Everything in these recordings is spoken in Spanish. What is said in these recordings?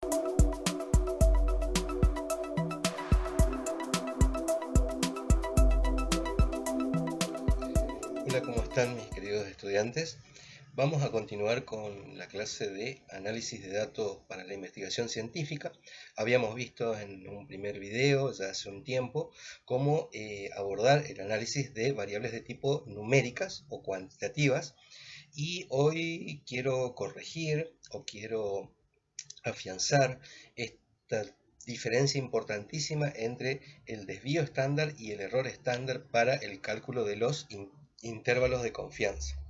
Hola, ¿cómo están mis queridos estudiantes? Vamos a continuar con la clase de análisis de datos para la investigación científica. Habíamos visto en un primer video, ya hace un tiempo, cómo abordar el análisis de variables de tipo numéricas o cuantitativas. Y hoy quiero corregir o quiero afianzar esta diferencia importantísima entre el desvío estándar y el error estándar para el cálculo de los intervalos de confianza.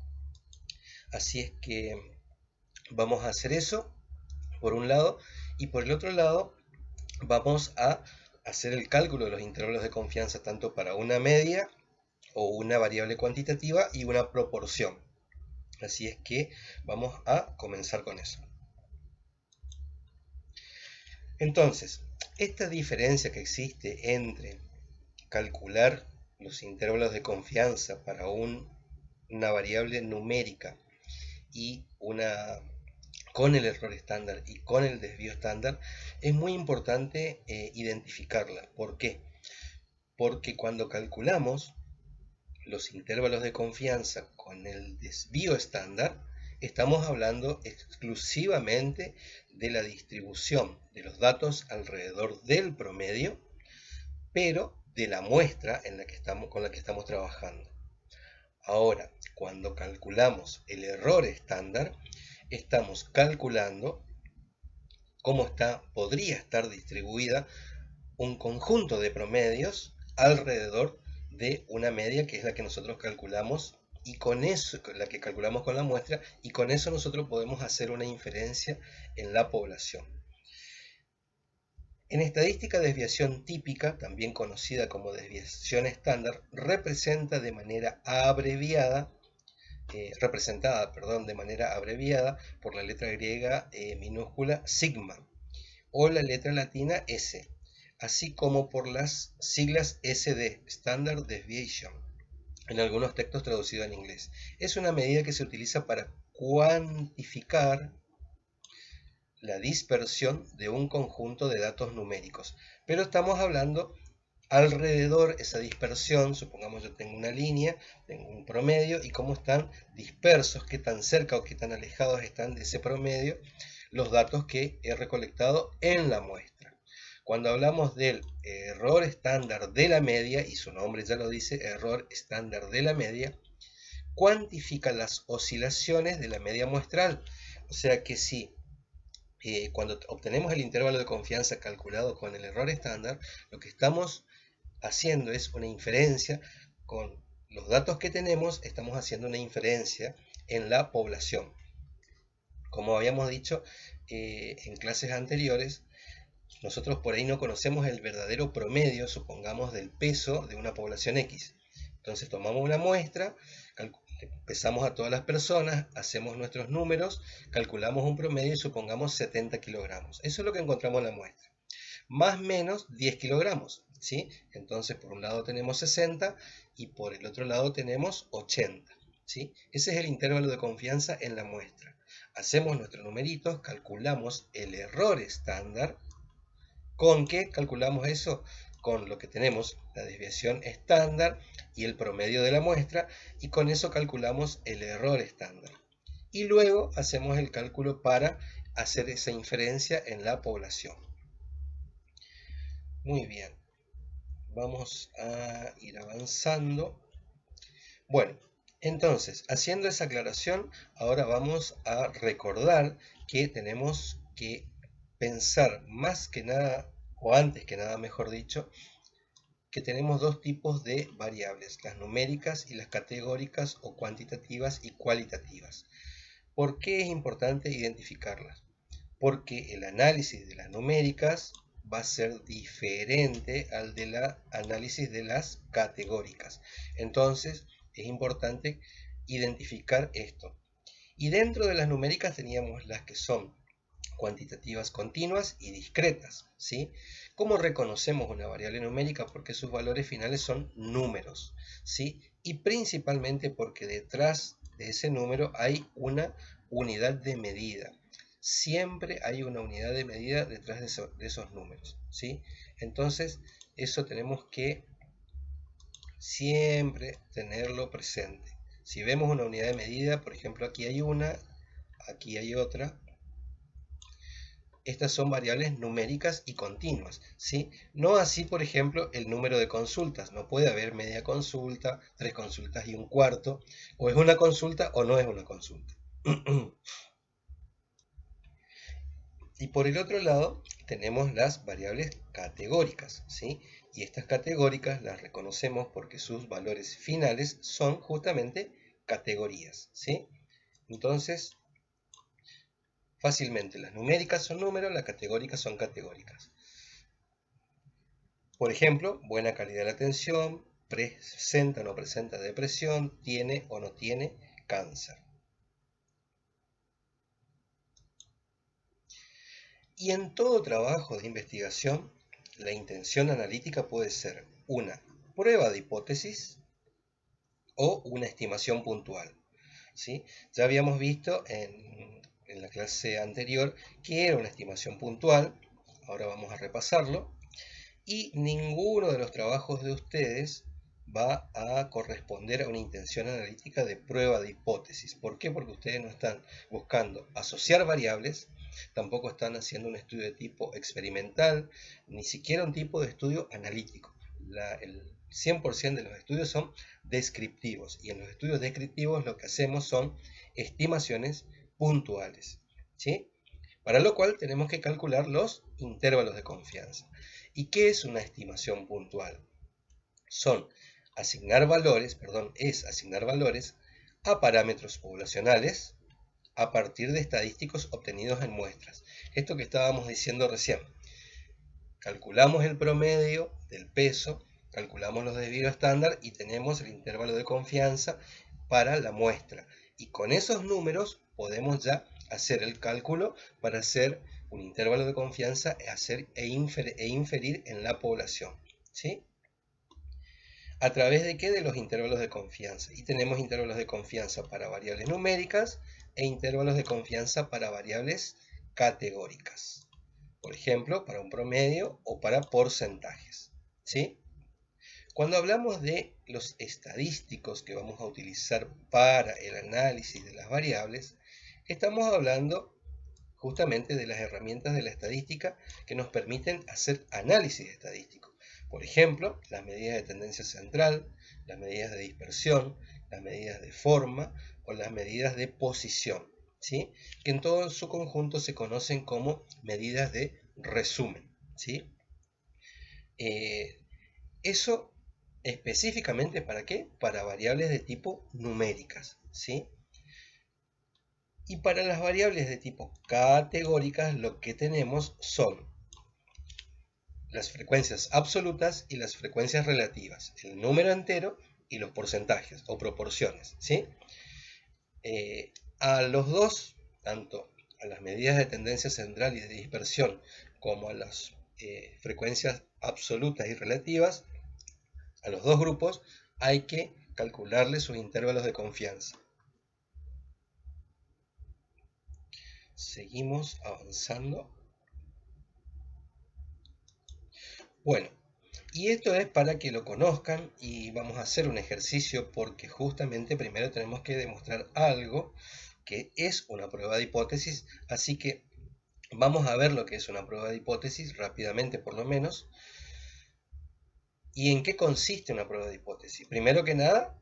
Así es que vamos a hacer eso por un lado, y por el otro lado vamos a hacer el cálculo de los intervalos de confianza tanto para una media o una variable cuantitativa y una proporción. Así es que vamos a comenzar con eso. Entonces, esta diferencia que existe entre calcular los intervalos de confianza para una variable numérica y con el error estándar y con el desvío estándar, es muy importante identificarla. ¿Por qué? Porque cuando calculamos los intervalos de confianza con el desvío estándar, estamos hablando exclusivamente de la distribución de los datos alrededor del promedio, pero de la muestra con la que estamos trabajando. Ahora, cuando calculamos el error estándar, estamos calculando cómo podría estar distribuida un conjunto de promedios alrededor de una media, que es la que nosotros calculamos, y con eso, la que calculamos con la muestra, y con eso nosotros podemos hacer una inferencia en la población. En estadística, desviación típica, también conocida como desviación estándar, representada de manera abreviada por la letra griega minúscula sigma o la letra latina S, así como por las siglas SD, Standard Deviation, en algunos textos traducidos en inglés. Es una medida que se utiliza para cuantificar la dispersión de un conjunto de datos numéricos, pero estamos hablando alrededor esa dispersión. Supongamos yo tengo una línea, tengo un promedio, y cómo están dispersos, qué tan cerca o qué tan alejados están de ese promedio los datos que he recolectado en la muestra. Cuando hablamos del error estándar de la media, y su nombre ya lo dice, error estándar de la media, cuantifica las oscilaciones de la media muestral. O sea que si cuando obtenemos el intervalo de confianza calculado con el error estándar, lo que estamos haciendo es una inferencia con los datos que tenemos, estamos haciendo una inferencia en la población. Como habíamos dicho en clases anteriores, nosotros por ahí no conocemos el verdadero promedio, supongamos, del peso de una población X. Entonces tomamos una muestra, pesamos a todas las personas, hacemos nuestros números, calculamos un promedio y supongamos 70 kilogramos. Eso es lo que encontramos en la muestra. Más o menos 10 kilogramos, ¿sí? Entonces por un lado tenemos 60 y por el otro lado tenemos 80, ¿sí? Ese es el intervalo de confianza en la muestra. Hacemos nuestros numeritos, calculamos el error estándar. ¿Con qué calculamos eso? Con lo que tenemos, la desviación estándar y el promedio de la muestra, y con eso calculamos el error estándar. Y luego hacemos el cálculo para hacer esa inferencia en la población. Muy bien, vamos a ir avanzando. Bueno, entonces, haciendo esa aclaración, ahora vamos a recordar que tenemos que pensar más que nada, o antes que nada mejor dicho, que tenemos dos tipos de variables, las numéricas y las categóricas o cuantitativas y cualitativas. ¿Por qué es importante identificarlas? Porque el análisis de las numéricas va a ser diferente al del análisis de las categóricas. Entonces es importante identificar esto. Y dentro de las numéricas teníamos las que son cuantitativas continuas y discretas, ¿sí? ¿Cómo reconocemos una variable numérica? Porque sus valores finales son números, ¿sí? Y principalmente porque detrás de ese número hay una unidad de medida. siempre hay una unidad de medida detrás de esos números, ¿sí? Entonces, eso tenemos que siempre tenerlo presente. Si vemos una unidad de medida, por ejemplo, aquí hay una, aquí hay otra. Estas son variables numéricas y continuas, ¿sí? No así, por ejemplo, el número de consultas. No puede haber media consulta, 3 consultas y un cuarto. O es una consulta o no es una consulta. Y por el otro lado tenemos las variables categóricas, ¿sí? Y estas categóricas las reconocemos porque sus valores finales son justamente categorías, ¿sí? Entonces, fácilmente, las numéricas son números, las categóricas son categóricas. Por ejemplo, buena calidad de la atención, presenta o no presenta depresión, tiene o no tiene cáncer. Y en todo trabajo de investigación, la intención analítica puede ser una prueba de hipótesis o una estimación puntual, ¿sí? Ya habíamos visto en la clase anterior que era una estimación puntual, ahora vamos a repasarlo, y ninguno de los trabajos de ustedes va a corresponder a una intención analítica de prueba de hipótesis. ¿Por qué? Porque ustedes no están buscando asociar variables, tampoco están haciendo un estudio de tipo experimental, ni siquiera un tipo de estudio analítico. El 100% de los estudios son descriptivos, y en los estudios descriptivos lo que hacemos son estimaciones puntuales, ¿sí? Para lo cual tenemos que calcular los intervalos de confianza. ¿Y qué es una estimación puntual? Es asignar valores a parámetros poblacionales a partir de estadísticos obtenidos en muestras. Esto que estábamos diciendo recién. Calculamos el promedio del peso, calculamos los desvíos estándar y tenemos el intervalo de confianza para la muestra. Y con esos números podemos ya hacer el cálculo para hacer un intervalo de confianza e inferir en la población, ¿sí? ¿A través de qué? De los intervalos de confianza. Y tenemos intervalos de confianza para variables numéricas e intervalos de confianza para variables categóricas. Por ejemplo, para un promedio o para porcentajes, ¿sí? Cuando hablamos de los estadísticos que vamos a utilizar para el análisis de las variables, estamos hablando justamente de las herramientas de la estadística que nos permiten hacer análisis estadístico. Por ejemplo, las medidas de tendencia central, las medidas de dispersión, las medidas de forma o las medidas de posición, ¿sí? Que en todo su conjunto se conocen como medidas de resumen, ¿sí? Eso específicamente ¿para qué? Para variables de tipo numéricas, ¿sí? Y para las variables de tipo categóricas lo que tenemos son las frecuencias absolutas y las frecuencias relativas, el número entero y los porcentajes o proporciones, ¿sí? A los dos, tanto a las medidas de tendencia central y de dispersión como a las frecuencias absolutas y relativas, a los dos grupos hay que calcularle sus intervalos de confianza. Seguimos avanzando. Bueno, y esto es para que lo conozcan y vamos a hacer un ejercicio porque justamente primero tenemos que demostrar algo que es una prueba de hipótesis, así que vamos a ver lo que es una prueba de hipótesis rápidamente por lo menos. ¿Y en qué consiste una prueba de hipótesis? Primero que nada,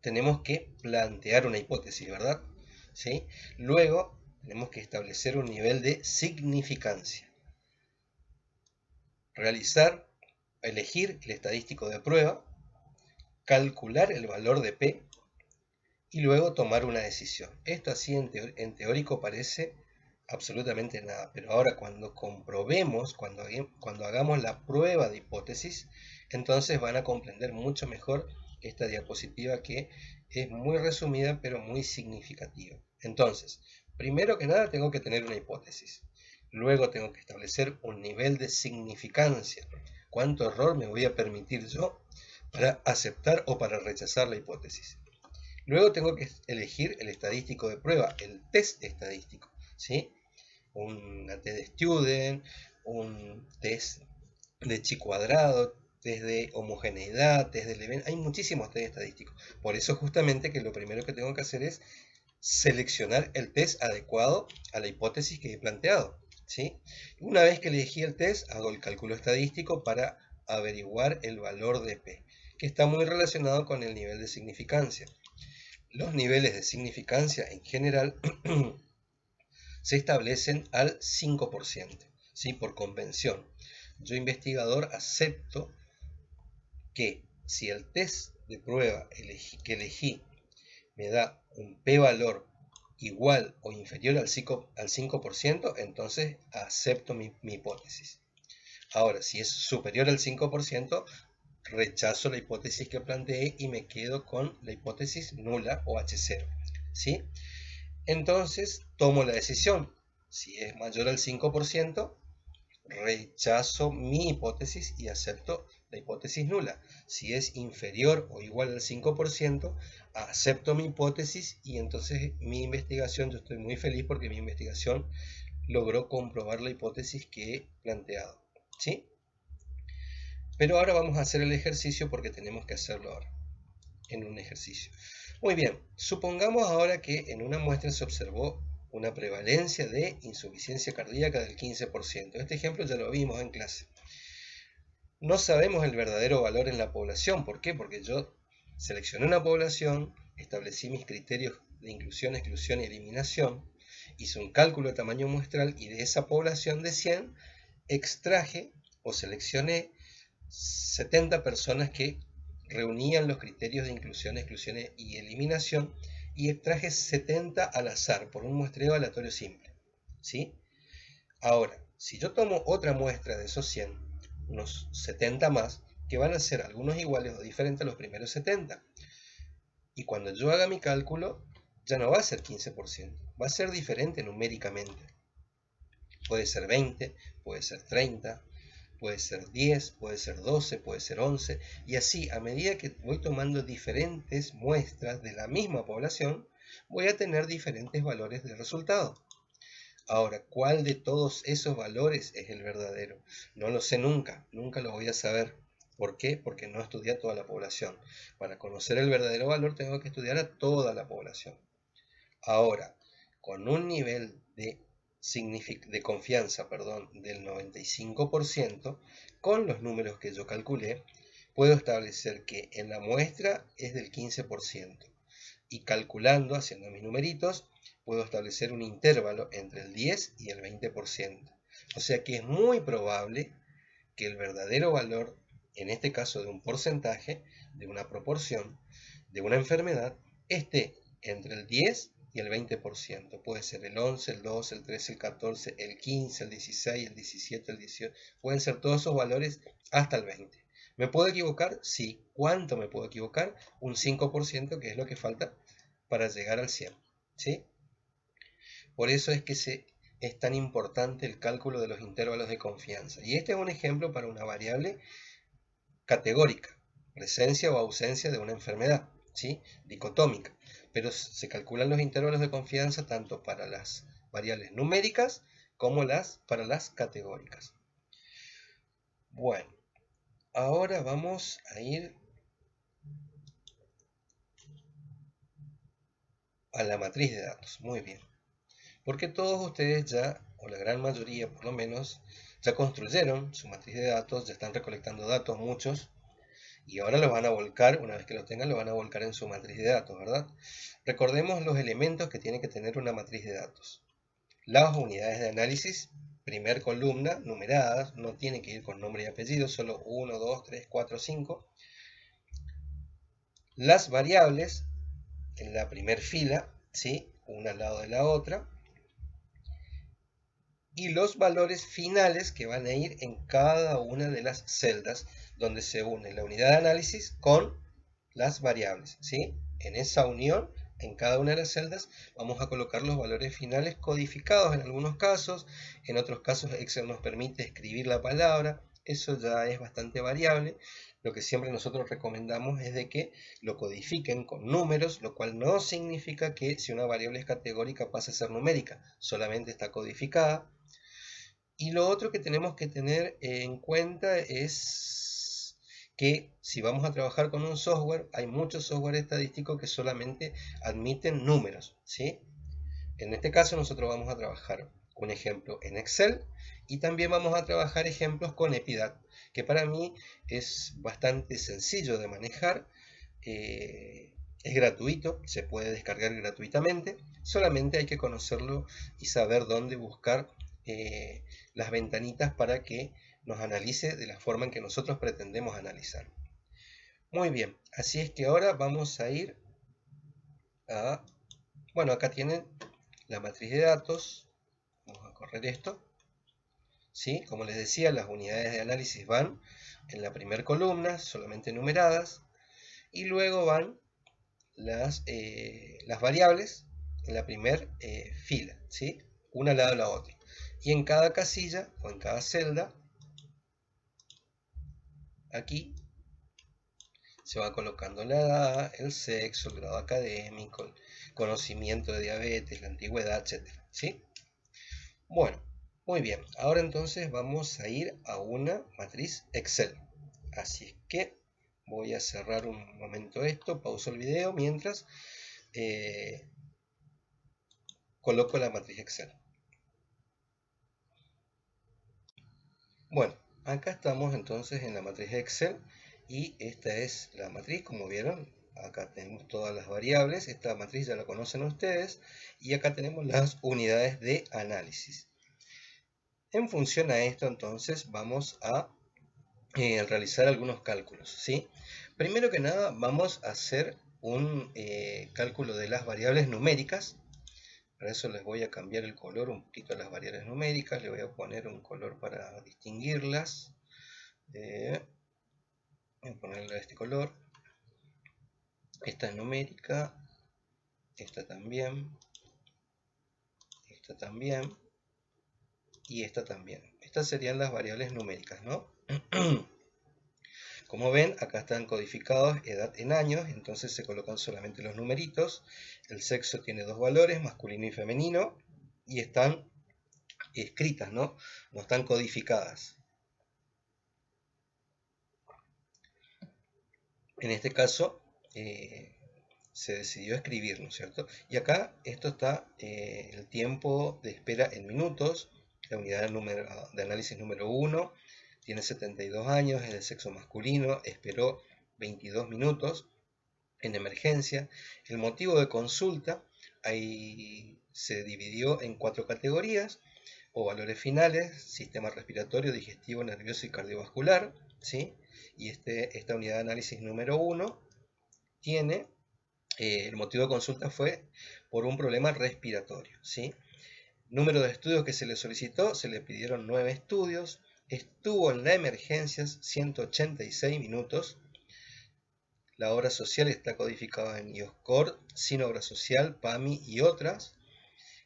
tenemos que plantear una hipótesis, ¿verdad? ¿Sí? Luego, tenemos que establecer un nivel de significancia. Elegir el estadístico de prueba, calcular el valor de P y luego tomar una decisión. Esto así en teórico parece absolutamente nada, pero ahora cuando comprobemos, cuando hagamos la prueba de hipótesis, entonces van a comprender mucho mejor esta diapositiva que es muy resumida pero muy significativa. Entonces, primero que nada tengo que tener una hipótesis. Luego tengo que establecer un nivel de significancia. ¿Cuánto error me voy a permitir yo para aceptar o para rechazar la hipótesis? Luego tengo que elegir el estadístico de prueba, el test estadístico, ¿sí? Una test de student, un test de chi cuadrado, test de homogeneidad, test de Leven. Hay muchísimos test estadísticos. Por eso justamente que lo primero que tengo que hacer es seleccionar el test adecuado a la hipótesis que he planteado, ¿sí? Una vez que elegí el test, hago el cálculo estadístico para averiguar el valor de P, que está muy relacionado con el nivel de significancia. Los niveles de significancia en general se establecen al 5%, ¿sí? Por convención. Yo, investigador, acepto que si el test de prueba que elegí me da un p-valor igual o inferior al 5%, entonces acepto mi hipótesis. Ahora, si es superior al 5%, rechazo la hipótesis que planteé y me quedo con la hipótesis nula o H0, ¿sí? Entonces tomo la decisión. Si es mayor al 5%, rechazo mi hipótesis y acepto la hipótesis nula. Si es inferior o igual al 5%, acepto mi hipótesis y entonces mi investigación, yo estoy muy feliz porque mi investigación logró comprobar la hipótesis que he planteado, ¿sí? Pero ahora vamos a hacer el ejercicio porque tenemos que hacerlo ahora, en un ejercicio. Muy bien, supongamos ahora que en una muestra se observó una prevalencia de insuficiencia cardíaca del 15%. Este ejemplo ya lo vimos en clase. No sabemos el verdadero valor en la población. ¿Por qué? Porque yo seleccioné una población, establecí mis criterios de inclusión, exclusión y eliminación, hice un cálculo de tamaño muestral y de esa población de 100 extraje o seleccioné 70 personas que reunían los criterios de inclusión, exclusión y eliminación y extraje 70 al azar por un muestreo aleatorio simple, ¿sí? Ahora, si yo tomo otra muestra de esos 100, unos 70 más, que van a ser algunos iguales o diferentes a los primeros 70, y cuando yo haga mi cálculo, ya no va a ser 15%, va a ser diferente numéricamente. Puede ser 20, puede ser 30, puede ser 10, puede ser 12, puede ser 11, y así a medida que voy tomando diferentes muestras de la misma población, voy a tener diferentes valores de resultado. Ahora, ¿cuál de todos esos valores es el verdadero? No lo sé nunca, nunca lo voy a saber. ¿Por qué? Porque no estudié a toda la población. Para conocer el verdadero valor tengo que estudiar a toda la población. Ahora, con un nivel de confianza, del 95%, con los números que yo calculé, puedo establecer que en la muestra es del 15%. Y calculando, haciendo mis numeritos, puedo establecer un intervalo entre el 10 y el 20%. O sea que es muy probable que el verdadero valor, en este caso de un porcentaje, de una proporción, de una enfermedad, esté entre el 10 y el 20%. Puede ser el 11, el 12, el 13, el 14, el 15, el 16, el 17, el 18. Pueden ser todos esos valores hasta el 20. ¿Me puedo equivocar? Sí. ¿Cuánto me puedo equivocar? Un 5%, que es lo que falta para llegar al 100. ¿Sí? Por eso es que es tan importante el cálculo de los intervalos de confianza. Y este es un ejemplo para una variable categórica, presencia o ausencia de una enfermedad, ¿sí? Dicotómica. Pero se calculan los intervalos de confianza tanto para las variables numéricas como para las categóricas. Bueno, ahora vamos a ir a la matriz de datos. Muy bien. Porque todos ustedes ya, o la gran mayoría por lo menos, ya construyeron su matriz de datos, ya están recolectando datos muchos, y ahora los van a volcar, una vez que los tengan, los van a volcar en su matriz de datos, ¿verdad? Recordemos los elementos que tiene que tener una matriz de datos. Las unidades de análisis, primer columna, numeradas, no tiene que ir con nombre y apellido, solo 1, 2, 3, 4, 5. Las variables en la primer fila, ¿sí? Una al lado de la otra. Y los valores finales que van a ir en cada una de las celdas donde se une la unidad de análisis con las variables, ¿sí? En esa unión, en cada una de las celdas, vamos a colocar los valores finales codificados en algunos casos, en otros casos Excel nos permite escribir la palabra, eso ya es bastante variable. Lo que siempre nosotros recomendamos es de que lo codifiquen con números, lo cual no significa que si una variable es categórica pase a ser numérica, solamente está codificada. Y lo otro que tenemos que tener en cuenta es que si vamos a trabajar con un software, hay muchos software estadísticos que solamente admiten números, ¿sí? En este caso nosotros vamos a trabajar un ejemplo en Excel y también vamos a trabajar ejemplos con Epidat, que para mí es bastante sencillo de manejar, es gratuito, se puede descargar gratuitamente, solamente hay que conocerlo y saber dónde buscar las ventanitas para que nos analice de la forma en que nosotros pretendemos analizar. Muy bien, así es que ahora vamos a ir a, bueno, acá tienen la matriz de datos. Vamos a correr esto. ¿Sí? Como les decía, las unidades de análisis van en la primera columna, solamente numeradas, y luego van las variables en la primera fila, ¿sí? Una al lado de la otra. Y en cada casilla o en cada celda, aquí se va colocando la edad, el sexo, el grado académico, el conocimiento de diabetes, la antigüedad, etc. ¿Sí? Bueno, muy bien. Ahora entonces vamos a ir a una matriz Excel. Así es que voy a cerrar un momento esto, pauso el video mientras coloco la matriz Excel. Bueno, acá estamos entonces en la matriz Excel y esta es la matriz, como vieron. Acá tenemos todas las variables, esta matriz ya la conocen ustedes y acá tenemos las unidades de análisis. En función a esto entonces vamos a realizar algunos cálculos, ¿sí? Primero que nada vamos a hacer un cálculo de las variables numéricas. Para eso les voy a cambiar el color un poquito a las variables numéricas, le voy a poner un color para distinguirlas. Voy a ponerle este color. Esta es numérica, esta también y esta también. Estas serían las variables numéricas, ¿no? Como ven, acá están codificados edad en años, entonces se colocan solamente los numeritos. El sexo tiene dos valores, masculino y femenino, y están escritas, ¿no? No están codificadas. En este caso, se decidió escribir, ¿no es cierto? Y acá esto está el tiempo de espera en minutos, la unidad de análisis número 1, tiene 72 años, es de sexo masculino, esperó 22 minutos en emergencia. El motivo de consulta ahí se dividió en 4 categorías o valores finales: sistema respiratorio, digestivo, nervioso y cardiovascular, ¿sí? Y esta unidad de análisis número 1 tiene, el motivo de consulta fue por un problema respiratorio, ¿sí? Número de estudios que se le solicitó, se le pidieron 9 estudios, estuvo en la emergencia 186 minutos. La obra social está codificada en IOSCOR, sin obra social, PAMI y otras.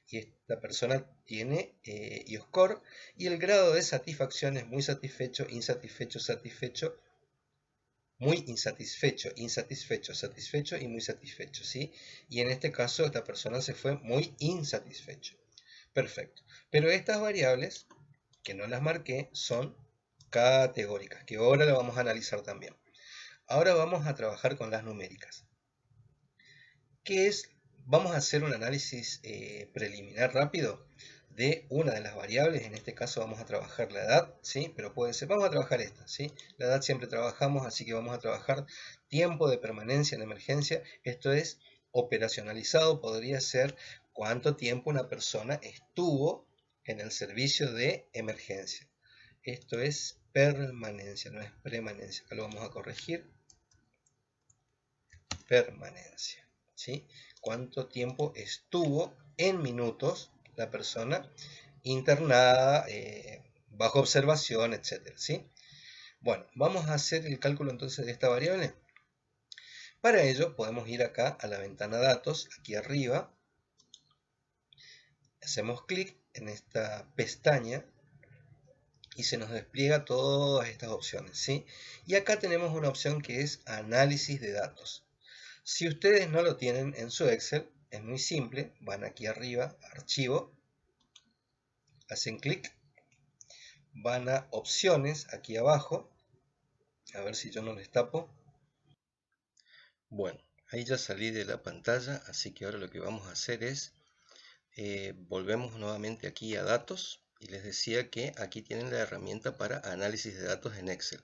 Y esta persona tiene IOSCOR y el grado de satisfacción es muy satisfecho, insatisfecho, satisfecho, muy insatisfecho, insatisfecho, satisfecho y muy satisfecho, ¿sí? Y en este caso esta persona se fue muy insatisfecho. Perfecto. Pero estas variables, que no las marqué, son categóricas, que ahora lo vamos a analizar también. Ahora vamos a trabajar con las numéricas. ¿Qué es? Vamos a hacer un análisis preliminar rápido de una de las variables. En este caso vamos a trabajar la edad, ¿sí? Pero puede ser, vamos a trabajar esta, ¿sí? La edad siempre trabajamos, así que vamos a trabajar tiempo de permanencia en emergencia. Esto es operacionalizado, podría ser cuánto tiempo una persona estuvo en el servicio de emergencia. Esto es permanencia, no es permanencia. Acá lo vamos a corregir. Permanencia, ¿sí? Cuánto tiempo estuvo en minutos la persona internada, bajo observación, etcétera, ¿sí? Bueno, vamos a hacer el cálculo entonces de esta variable. Para ello podemos ir acá a la ventana datos, aquí arriba, hacemos clic en esta pestaña y se nos despliega todas estas opciones, ¿sí? Y acá tenemos una opción que es análisis de datos. Si ustedes no lo tienen en su Excel, es muy simple, van aquí arriba, archivo, hacen clic, van a opciones aquí abajo, a ver si yo no les tapo. Bueno, ahí ya salí de la pantalla, así que ahora lo que vamos a hacer es, volvemos nuevamente aquí a datos, y les decía que aquí tienen la herramienta para análisis de datos en Excel.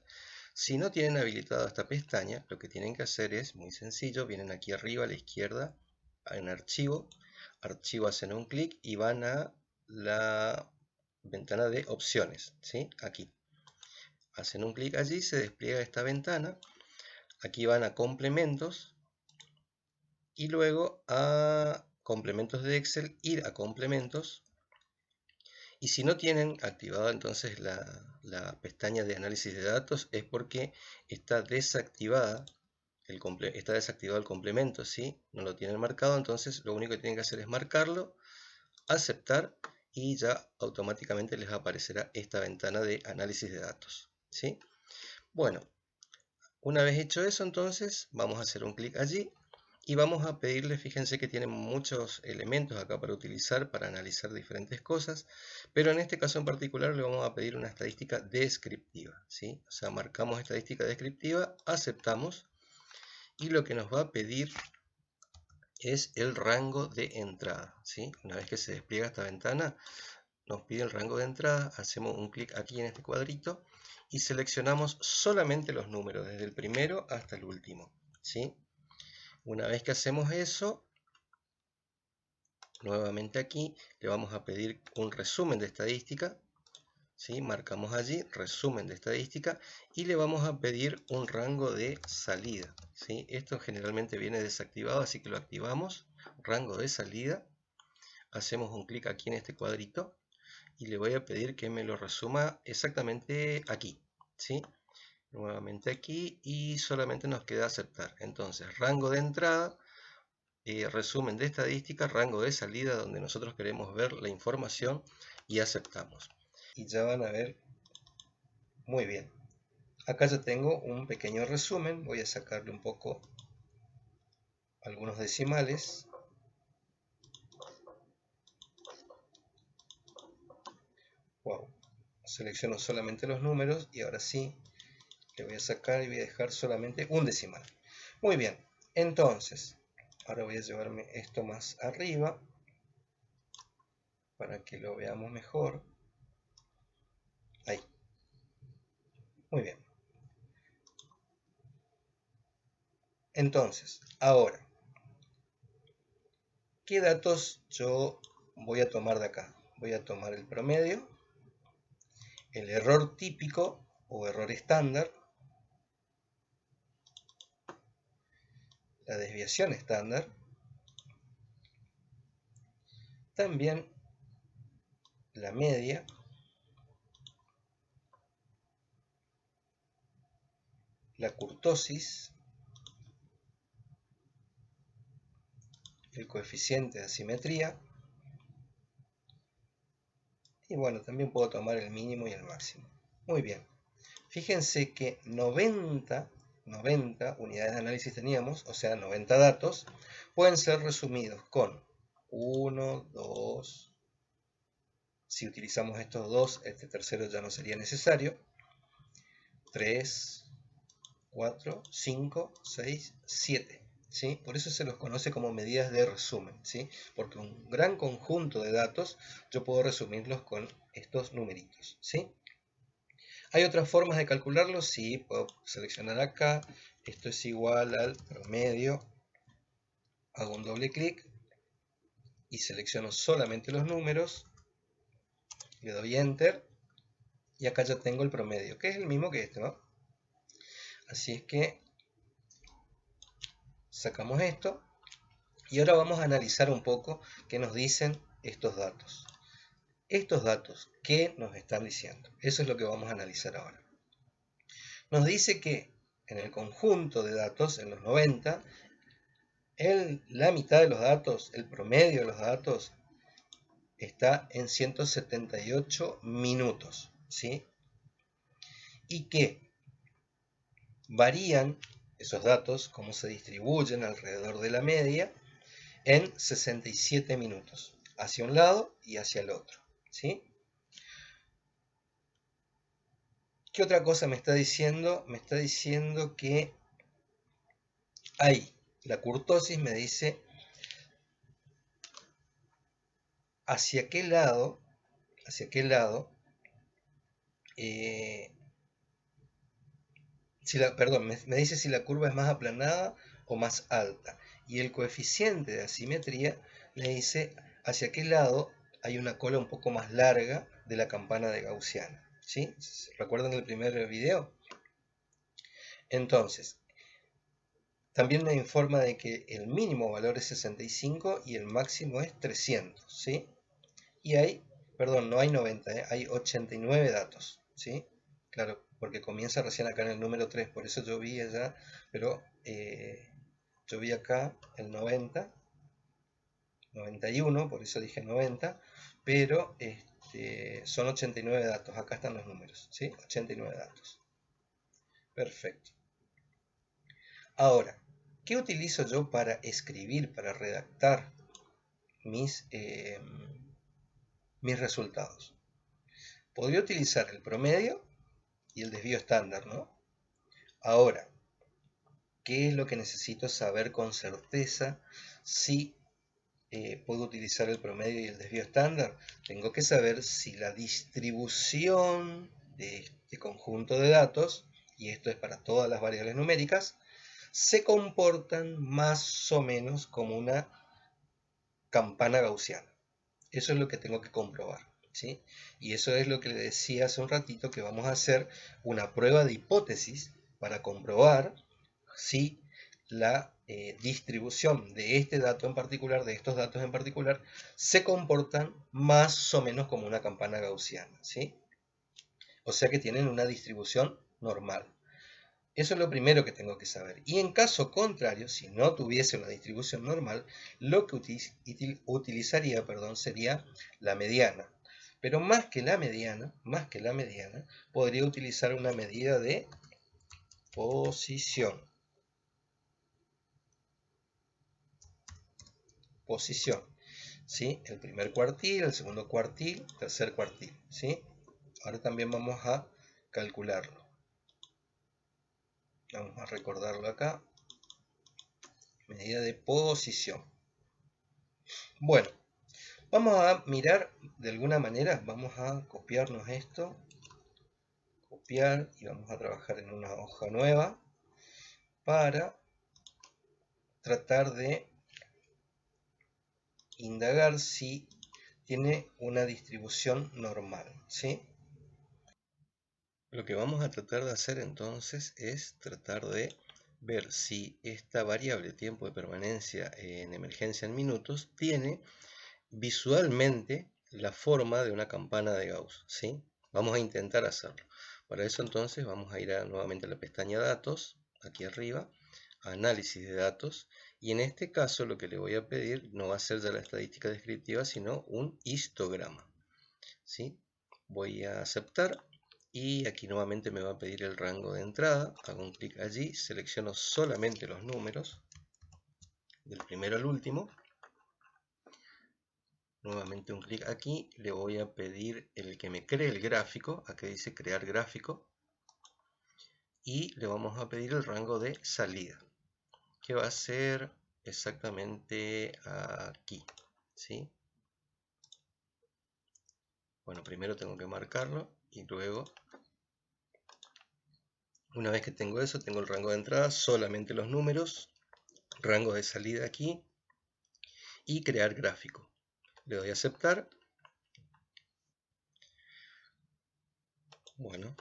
Si no tienen habilitada esta pestaña, lo que tienen que hacer es muy sencillo, vienen aquí arriba a la izquierda, en archivo, hacen un clic y van a la ventana de opciones, ¿sí? Aquí. Hacen un clic allí, se despliega esta ventana, aquí van a complementos y luego a complementos de Excel, ir a complementos. Y si no tienen activada entonces la pestaña de análisis de datos es porque está desactivado el complemento, ¿sí? No lo tienen marcado, entonces lo único que tienen que hacer es marcarlo, aceptar y ya automáticamente les aparecerá esta ventana de análisis de datos, ¿sí? Bueno, una vez hecho eso entonces vamos a hacer un clic allí y vamos a pedirle, fíjense que tienen muchos elementos acá para utilizar para analizar diferentes cosas, pero en este caso en particular le vamos a pedir una estadística descriptiva, ¿sí? O sea, marcamos estadística descriptiva, aceptamos y lo que nos va a pedir es el rango de entrada, ¿sí? Una vez que se despliega esta ventana, nos pide el rango de entrada, hacemos un clic aquí en este cuadrito y seleccionamos solamente los números, desde el primero hasta el último, ¿sí? Una vez que hacemos eso, nuevamente aquí le vamos a pedir un resumen de estadística, ¿sí? Marcamos allí resumen de estadística y le vamos a pedir un rango de salida, ¿sí? Esto generalmente viene desactivado, así que lo activamos, rango de salida, hacemos un clic aquí en este cuadrito y le voy a pedir que me lo resuma exactamente aquí, ¿sí? Nuevamente aquí y solamente nos queda aceptar. Entonces, rango de entrada, resumen de estadística, rango de salida, donde nosotros queremos ver la información y aceptamos. Y ya van a ver muy bien. Acá ya tengo un pequeño resumen, voy a sacarle un poco algunos decimales. Wow, selecciono solamente los números y ahora sí le voy a sacar y voy a dejar solamente un decimal. Muy bien, entonces ahora voy a llevarme esto más arriba para que lo veamos mejor. Ahí. Muy bien. Entonces, ahora, ¿qué datos yo voy a tomar de acá? Voy a tomar el promedio, el error típico o error estándar, la desviación estándar, también la media, la kurtosis, el coeficiente de asimetría, y bueno, también puedo tomar el mínimo y el máximo. Muy bien. Fíjense que 90 unidades de análisis teníamos, o sea, 90 datos, pueden ser resumidos con 1, 2, si utilizamos estos dos, este tercero ya no sería necesario, 3, 4, 5, 6, 7. ¿Sí? Por eso se los conoce como medidas de resumen, ¿sí? Porque un gran conjunto de datos yo puedo resumirlos con estos numeritos, ¿sí? ¿Hay otras formas de calcularlo? Sí, puedo seleccionar acá, esto es igual al promedio, hago un doble clic y selecciono solamente los números, le doy Enter y acá ya tengo el promedio, que es el mismo que este, ¿no? Así es que sacamos esto y ahora vamos a analizar un poco qué nos dicen estos datos. Estos datos, ¿qué nos están diciendo? Eso es lo que vamos a analizar ahora. Nos dice que en el conjunto de datos, en los 90, la mitad de los datos, el promedio de los datos, está en 178 minutos, ¿sí? y que varían esos datos, cómo se distribuyen alrededor de la media, en 67 minutos, hacia un lado y hacia el otro, ¿sí? ¿Qué otra cosa me está diciendo? Me está diciendo que hay, la kurtosis me dice hacia qué lado, perdón, me dice si la curva es más aplanada o más alta. Y el coeficiente de asimetría me dice hacia qué lado hay una cola un poco más larga de la campana de Gaussiana. ¿Sí? ¿Recuerdan el primer video? Entonces, también me informa de que el mínimo valor es 65 y el máximo es 300. ¿Sí? Y no hay 90, hay 89 datos. ¿Sí? Claro, porque comienza recién acá en el número 3, por eso yo vi allá, pero yo vi acá el 90, 91, por eso dije 90, pero son 89 datos, acá están los números, ¿sí? 89 datos. Perfecto. Ahora, ¿qué utilizo yo para escribir, para redactar mis resultados? Podría utilizar el promedio y el desvío estándar, ¿no? Ahora, ¿qué es lo que necesito saber con certeza si puedo utilizar el promedio y el desvío estándar? Tengo que saber si la distribución de este conjunto de datos, y esto es para todas las variables numéricas, se comportan más o menos como una campana gaussiana. Eso es lo que tengo que comprobar, ¿sí? Y eso es lo que le decía hace un ratito, que vamos a hacer una prueba de hipótesis para comprobar si la distribución de este dato en particular, de estos datos en particular, se comportan más o menos como una campana gaussiana, ¿sí? O sea que tienen una distribución normal. Eso es lo primero que tengo que saber. Y en caso contrario, si no tuviese una distribución normal, lo que utilizaría, sería la mediana. Pero más que la mediana, podría utilizar una medida de posición. ¿Sí? El primer cuartil, el segundo cuartil, tercer cuartil, ¿sí? Ahora también vamos a calcularlo. Vamos a recordarlo acá. Medida de posición. Bueno, vamos a mirar de alguna manera, vamos a copiarnos esto, copiar, y vamos a trabajar en una hoja nueva para tratar de indagar si tiene una distribución normal, ¿sí? Lo que vamos a tratar de hacer entonces es tratar de ver si esta variable tiempo de permanencia en emergencia en minutos tiene visualmente la forma de una campana de Gauss, ¿sí? Vamos a intentar hacerlo. Para eso entonces vamos a ir nuevamente a la pestaña datos, aquí arriba, análisis de datos, y en este caso lo que le voy a pedir no va a ser ya la estadística descriptiva, sino un histograma, ¿sí? Voy a aceptar. Y aquí nuevamente me va a pedir el rango de entrada, hago un clic allí, selecciono solamente los números, del primero al último, nuevamente un clic aquí, le voy a pedir el que me cree el gráfico, aquí dice crear gráfico, y le vamos a pedir el rango de salida, que va a ser exactamente aquí, ¿sí? Bueno, primero tengo que marcarlo y luego, una vez que tengo eso, tengo el rango de entrada, solamente los números, rango de salida aquí y crear gráfico. Le doy a aceptar. Bueno,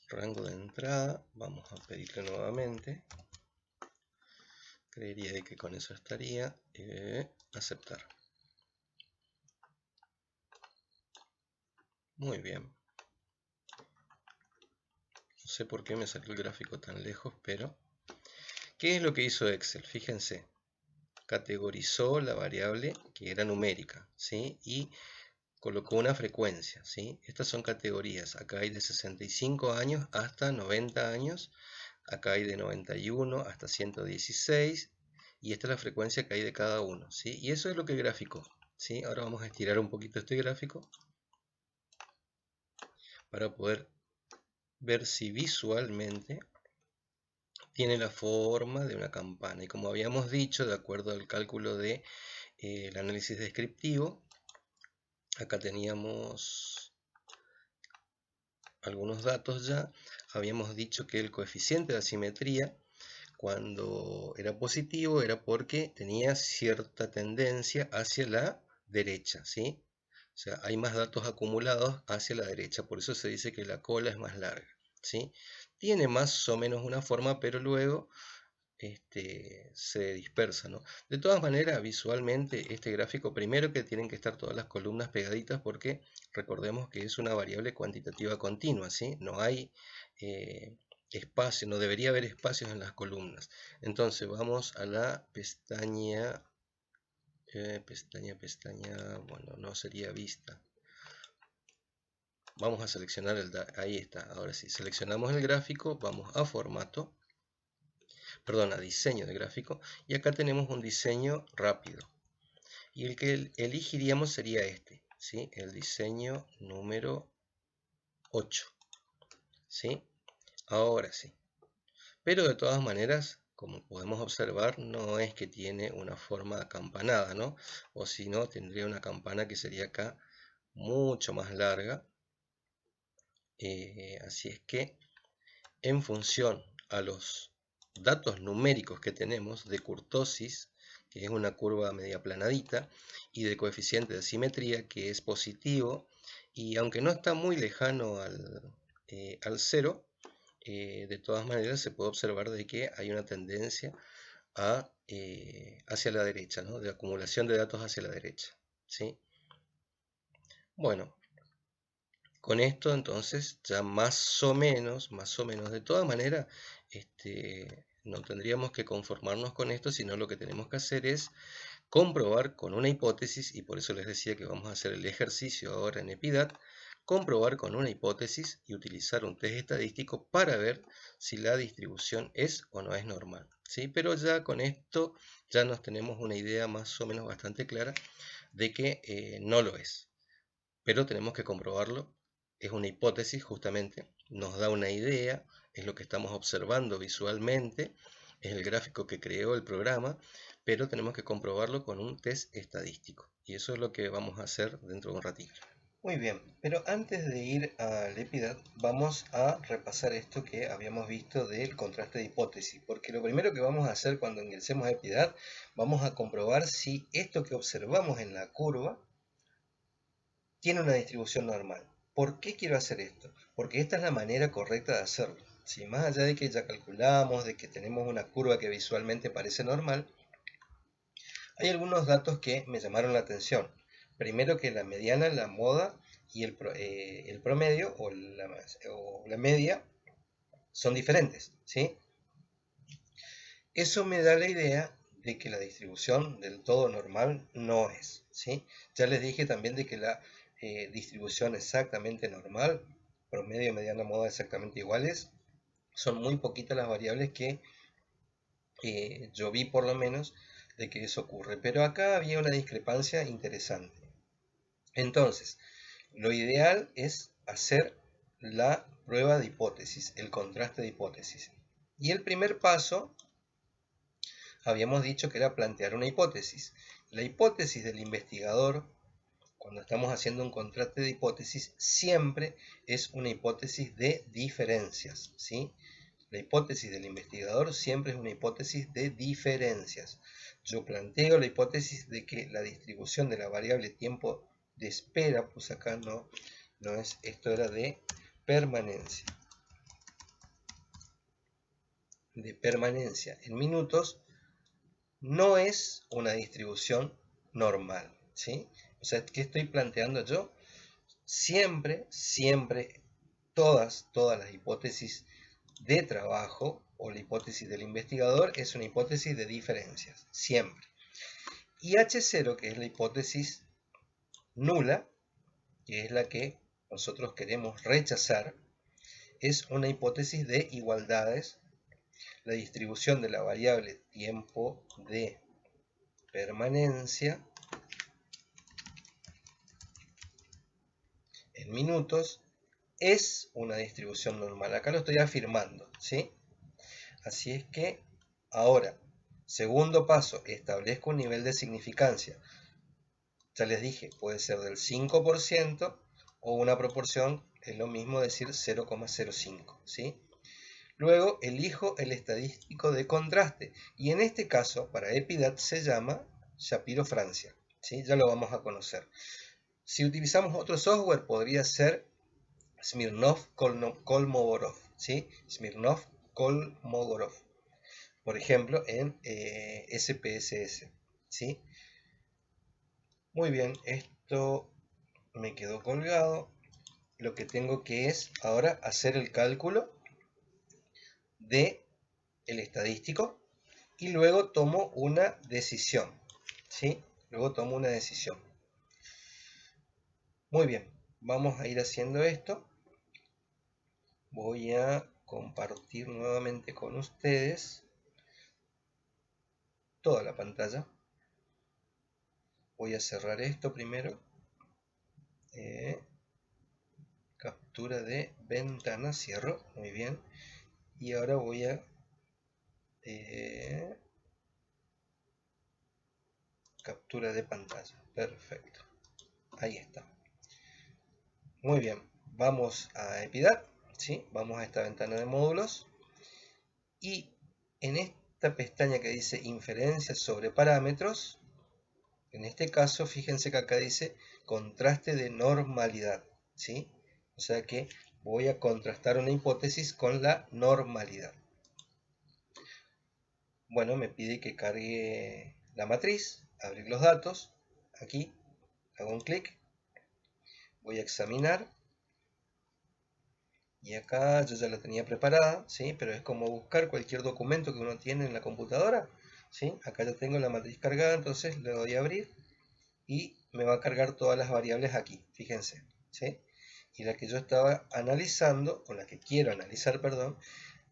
rango de entrada, vamos a pedirle nuevamente. Creería que con eso estaría. Aceptar. Muy bien. No sé por qué me salió el gráfico tan lejos, pero... ¿Qué es lo que hizo Excel? Fíjense. Categorizó la variable que era numérica, ¿sí? Y colocó una frecuencia, ¿sí? Estas son categorías. Acá hay de 65 años hasta 90 años. Acá hay de 91 hasta 116. Y esta es la frecuencia que hay de cada uno, ¿sí? Y eso es lo que graficó, ¿sí? Ahora vamos a estirar un poquito este gráfico para poder ver si visualmente tiene la forma de una campana. Y como habíamos dicho, de acuerdo al cálculo de el análisis descriptivo, acá teníamos algunos datos ya. Habíamos dicho que el coeficiente de asimetría, cuando era positivo, era porque tenía cierta tendencia hacia la derecha, ¿sí? O sea, hay más datos acumulados hacia la derecha, por eso se dice que la cola es más larga, ¿sí? Tiene más o menos una forma, pero luego se dispersa, ¿no? De todas maneras, visualmente este gráfico, primero que tienen que estar todas las columnas pegaditas porque recordemos que es una variable cuantitativa continua, ¿sí? No hay espacio, no debería haber espacios en las columnas. Entonces vamos a la pestaña, bueno, no sería vista. Vamos a seleccionar ahí está, ahora sí, seleccionamos el gráfico, vamos a formato, perdón, a diseño de gráfico, y acá tenemos un diseño rápido. Y el que elegiríamos sería este, ¿sí? El diseño número 8, ¿sí? Ahora sí. Pero de todas maneras, como podemos observar, no es que tiene una forma acampanada, ¿no? O si no, tendría una campana que sería acá mucho más larga. Así es que, en función a los datos numéricos que tenemos de kurtosis, que es una curva media planadita, y de coeficiente de simetría, que es positivo, y aunque no está muy lejano al cero, de todas maneras se puede observar de que hay una tendencia hacia la derecha, ¿no? De acumulación de datos hacia la derecha, ¿sí? Bueno, con esto entonces ya más o menos, de todas maneras, no tendríamos que conformarnos con esto, sino lo que tenemos que hacer es comprobar con una hipótesis, y por eso les decía que vamos a hacer el ejercicio ahora en EPIDAT, comprobar con una hipótesis y utilizar un test estadístico para ver si la distribución es o no es normal, ¿sí? Pero ya con esto ya nos tenemos una idea más o menos bastante clara de que no lo es, pero tenemos que comprobarlo. Es una hipótesis justamente, nos da una idea, es lo que estamos observando visualmente, es el gráfico que creó el programa, pero tenemos que comprobarlo con un test estadístico. Y eso es lo que vamos a hacer dentro de un ratito. Muy bien, pero antes de ir al EPIDAT, vamos a repasar esto que habíamos visto del contraste de hipótesis, porque lo primero que vamos a hacer cuando ingresemos a EPIDAT, vamos a comprobar si esto que observamos en la curva tiene una distribución normal. ¿Por qué quiero hacer esto? Porque esta es la manera correcta de hacerlo. Si más allá de que ya calculamos, de que tenemos una curva que visualmente parece normal, hay algunos datos que me llamaron la atención. Primero que la mediana, la moda y el promedio o la media son diferentes, ¿sí? Eso me da la idea de que la distribución del todo normal no es, ¿sí? Ya les dije también de que la distribución exactamente normal, promedio, mediana, moda exactamente iguales, son muy poquitas las variables que yo vi por lo menos de que eso ocurre. Pero acá había una discrepancia interesante. Entonces, lo ideal es hacer la prueba de hipótesis, el contraste de hipótesis. Y el primer paso, habíamos dicho que era plantear una hipótesis. La hipótesis del investigador, cuando estamos haciendo un contraste de hipótesis, siempre es una hipótesis de diferencias, ¿sí? La hipótesis del investigador siempre es una hipótesis de diferencias. Yo planteo la hipótesis de que la distribución de la variable tiempo de espera, pues acá no es, esto era de permanencia. De permanencia en minutos no es una distribución normal, ¿sí? O sea, ¿qué estoy planteando yo? Siempre, todas las hipótesis de trabajo o la hipótesis del investigador es una hipótesis de diferencias, siempre. Y H0, que es la hipótesis nula, que es la que nosotros queremos rechazar, es una hipótesis de igualdades. La distribución de la variable tiempo de permanencia en minutos es una distribución normal. Acá lo estoy afirmando, ¿sí? Así es que ahora, segundo paso, establezco un nivel de significancia. Ya les dije, puede ser del 5% o una proporción, es lo mismo decir 0,05, ¿sí? Luego elijo el estadístico de contraste y en este caso para EPIDAT se llama Shapiro-Francia, ¿sí? Ya lo vamos a conocer. Si utilizamos otro software podría ser Smirnov-Kolmogorov, ¿sí? Smirnov-Kolmogorov, por ejemplo en SPSS, ¿sí? Muy bien, esto me quedó colgado. Lo que tengo que es ahora hacer el cálculo de el estadístico y luego tomo una decisión, ¿sí? Luego tomo una decisión. Muy bien, vamos a ir haciendo esto. Voy a compartir nuevamente con ustedes toda la pantalla. Voy a cerrar esto primero. Captura de ventana, cierro, muy bien. Y ahora voy a captura de pantalla, perfecto. Ahí está. Muy bien, vamos a EPIDAT, ¿sí? Vamos a esta ventana de módulos y en esta pestaña que dice inferencias sobre parámetros, en este caso fíjense que acá dice contraste de normalidad, ¿sí? O sea que voy a contrastar una hipótesis con la normalidad. Bueno, me pide que cargue la matriz, abrir los datos, aquí hago un clic, voy a examinar. Y acá yo ya la tenía preparada, ¿sí? Pero es como buscar cualquier documento que uno tiene en la computadora, ¿sí? Acá ya tengo la matriz cargada, entonces le doy a abrir y me va a cargar todas las variables aquí, fíjense, ¿sí? Y la que yo estaba analizando, o la que quiero analizar, perdón,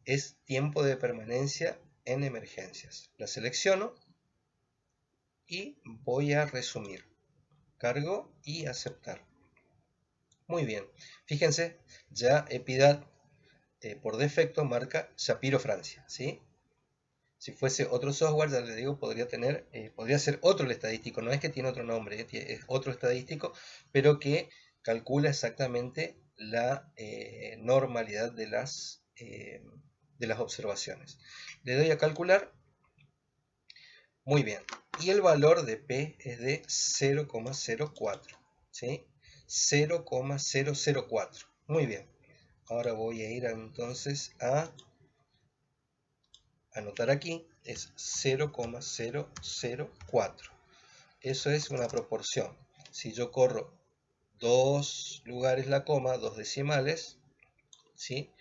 es tiempo de permanencia en emergencias. La selecciono y voy a resumir. Cargo y aceptar. Muy bien, fíjense, ya EPIDAT por defecto marca Shapiro Francia, ¿sí? Si fuese otro software, ya les digo, podría ser otro el estadístico, no es que tiene otro nombre, es otro estadístico, pero que calcula exactamente la normalidad de las observaciones. Le doy a calcular, muy bien, y el valor de P es de 0,04, ¿sí? 0,004, muy bien. Ahora voy a ir entonces a anotar aquí, es 0,004. Eso es una proporción. Si yo corro dos lugares la coma, dos decimales, ¿sí?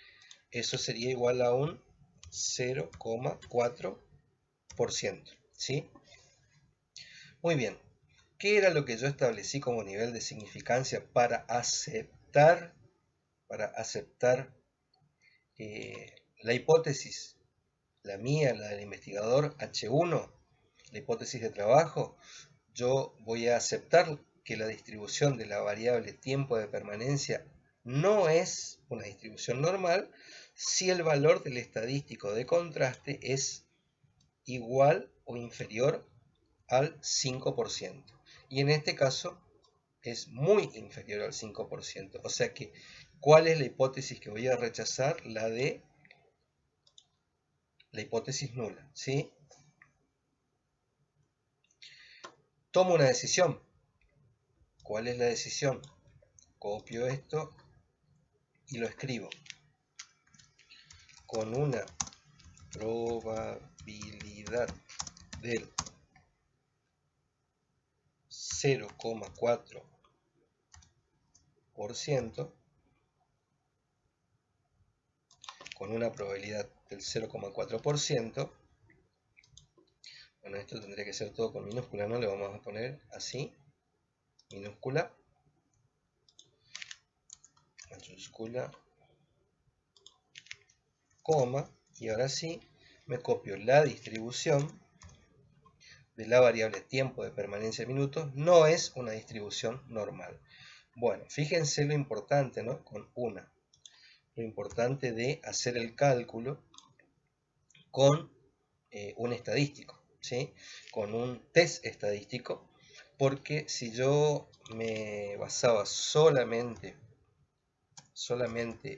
Eso sería igual a un 0,4%, ¿sí? Muy bien. ¿Qué era lo que yo establecí como nivel de significancia para aceptar la hipótesis? La mía, la del investigador H1, la hipótesis de trabajo, yo voy a aceptar que la distribución de la variable tiempo de permanencia no es una distribución normal si el valor del estadístico de contraste es igual o inferior al 5%. Y en este caso es muy inferior al 5%. O sea que, ¿cuál es la hipótesis que voy a rechazar? La de la hipótesis nula, ¿sí? Tomo una decisión. ¿Cuál es la decisión? Copio esto y lo escribo. Con una probabilidad del 0,4%, con una probabilidad del 0,4%, bueno, esto tendría que ser todo con minúscula, ¿no? Le vamos a poner así, minúscula, mayúscula, coma, y ahora sí me copio la distribución de la variable tiempo de permanencia en minutos. No es una distribución normal. Bueno, fíjense lo importante, ¿no? Lo importante de hacer el cálculo con un estadístico, ¿sí? Con un test estadístico, porque si yo me basaba solamente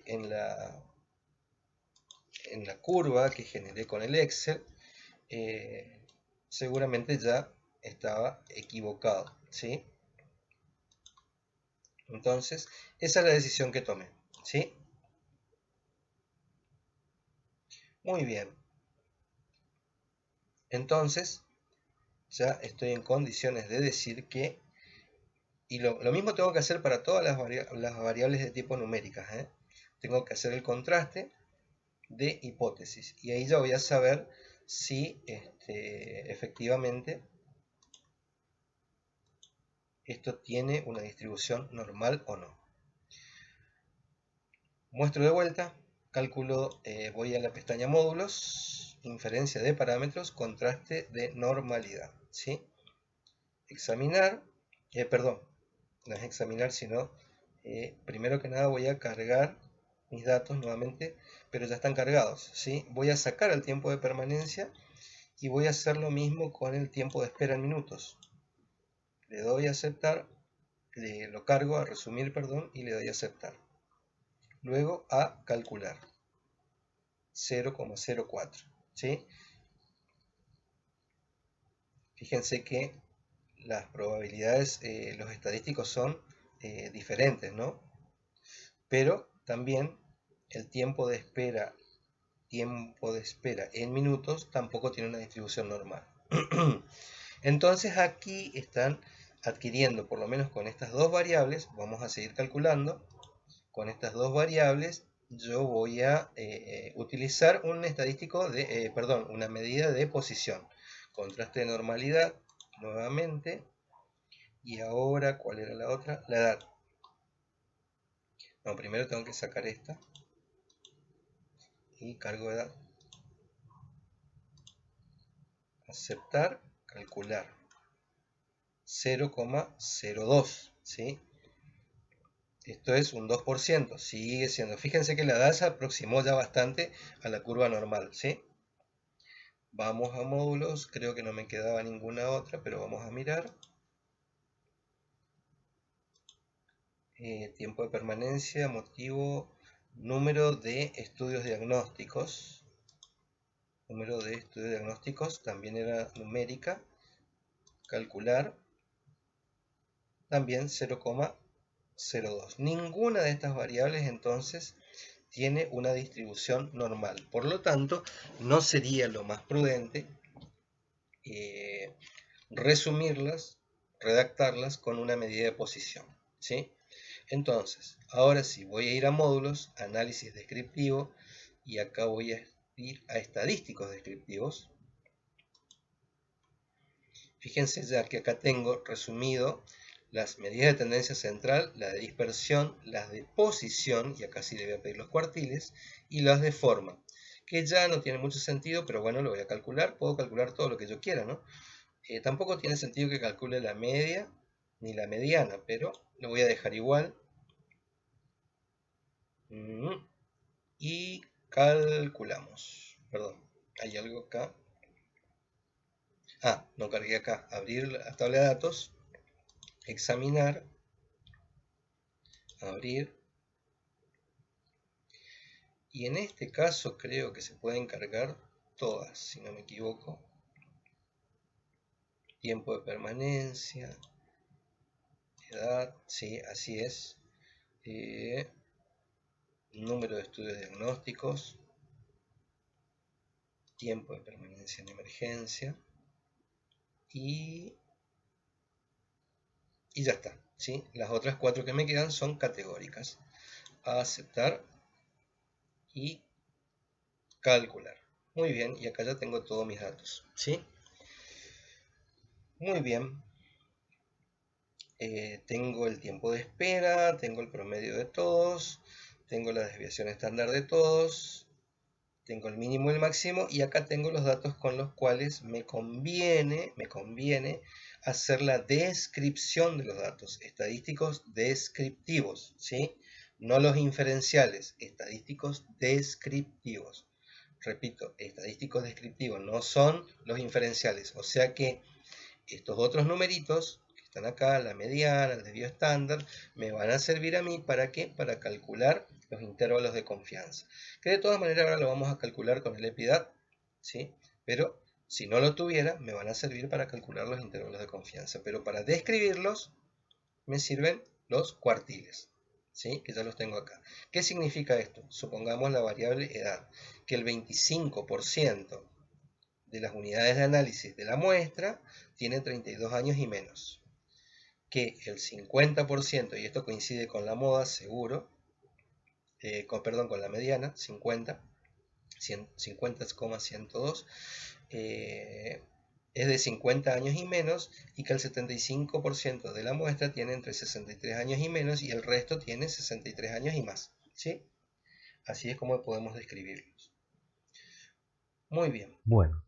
en la curva que generé con el Excel, seguramente ya estaba equivocado, ¿sí? Entonces, esa es la decisión que tomé, ¿sí? Muy bien. Entonces, ya estoy en condiciones de decir que, y lo mismo tengo que hacer para todas las variables de tipo numéricas, ¿eh? Tengo que hacer el contraste de hipótesis, y ahí ya voy a saber si efectivamente esto tiene una distribución normal o no. Muestro de vuelta, cálculo, voy a la pestaña módulos, inferencia de parámetros, contraste de normalidad, ¿sí? Examinar, perdón, no es examinar, sino primero que nada voy a cargar mis datos nuevamente, pero ya están cargados, ¿sí? Voy a sacar el tiempo de permanencia y voy a hacer lo mismo con el tiempo de espera en minutos. Le doy a aceptar, lo cargo a resumir, perdón, y le doy a aceptar. Luego a calcular 0,04, ¿sí? Fíjense que las probabilidades, los estadísticos son diferentes, ¿no? Pero también el tiempo de espera en minutos tampoco tiene una distribución normal. Entonces aquí están adquiriendo, por lo menos con estas dos variables, vamos a seguir calculando, con estas dos variables yo voy a utilizar un estadístico de, perdón, una medida de posición, contraste de normalidad nuevamente, y ahora, ¿cuál era la otra? La edad. No, primero tengo que sacar esta y cargo edad, aceptar, calcular 0,02, ¿sí? Esto es un 2%, sigue siendo. Fíjense que la edad se aproximó ya bastante a la curva normal, ¿sí? Vamos a módulos, creo que no me quedaba ninguna otra, pero vamos a mirar. Tiempo de permanencia, motivo, número de estudios diagnósticos. Número de estudios diagnósticos también era numérica. Calcular también 0,02. Ninguna de estas variables entonces tiene una distribución normal. Por lo tanto, no sería lo más prudente resumirlas, redactarlas con una medida de posición, ¿sí? Entonces, ahora sí, voy a ir a módulos, análisis descriptivo, y acá voy a ir a estadísticos descriptivos. Fíjense ya que acá tengo resumido las medidas de tendencia central, la de dispersión, las de posición, y acá sí le voy a pedir los cuartiles, y las de forma, que ya no tiene mucho sentido, pero bueno, lo voy a calcular, puedo calcular todo lo que yo quiera, ¿no? Tampoco tiene sentido que calcule la media ni la mediana, pero lo voy a dejar igual. Y calculamos. Perdón, hay algo acá. Ah, no cargué acá. Abrir la tabla de datos. Examinar. Abrir. Y en este caso creo que se pueden cargar todas, si no me equivoco. Tiempo de permanencia. Edad. Sí, así es. Número de estudios diagnósticos. Tiempo de permanencia en emergencia. Y ya está, ¿sí? Las otras 4 que me quedan son categóricas. A aceptar y calcular. Muy bien, y acá ya tengo todos mis datos, ¿sí? Muy bien. Tengo el tiempo de espera, tengo el promedio de todos. tengo la desviación estándar de todos, tengo el mínimo y el máximo, y acá tengo los datos con los cuales me conviene hacer la descripción de los datos estadísticos descriptivos, ¿sí? No los inferenciales, estadísticos descriptivos. Repito, estadísticos descriptivos, no son los inferenciales, o sea que estos otros numeritos que están acá, la mediana, el desvío estándar, me van a servir a mí ¿para qué? Para calcular los intervalos de confianza. Que de todas maneras ahora lo vamos a calcular con el EPIDAT, ¿sí? Pero si no lo tuviera, me van a servir para calcular los intervalos de confianza. Pero para describirlos, me sirven los cuartiles, ¿sí? Que ya los tengo acá. ¿Qué significa esto? Supongamos la variable edad, que el 25% de las unidades de análisis de la muestra tiene 32 años y menos. Que el 50%, y esto coincide con la moda seguro, con la mediana, 50,102, es de 50 años y menos, y que el 75% de la muestra tiene entre 63 años y menos, y el resto tiene 63 años y más, ¿sí? Así es como podemos describirlos. Muy bien. Bueno,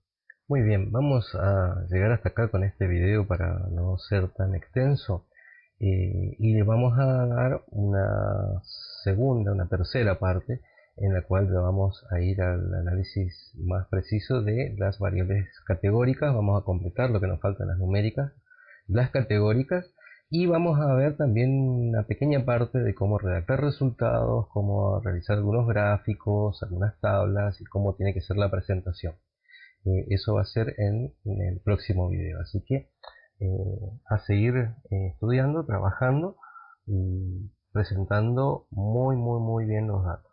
muy bien, vamos a llegar hasta acá con este video para no ser tan extenso. Y le vamos a dar una tercera parte en la cual vamos a ir al análisis más preciso de las variables categóricas. Vamos a completar lo que nos faltan las numéricas, las categóricas, y vamos a ver también una pequeña parte de cómo redactar resultados, cómo realizar algunos gráficos, algunas tablas y cómo tiene que ser la presentación. Eso va a ser en el próximo video, así que a seguir estudiando, trabajando y presentando muy bien los datos.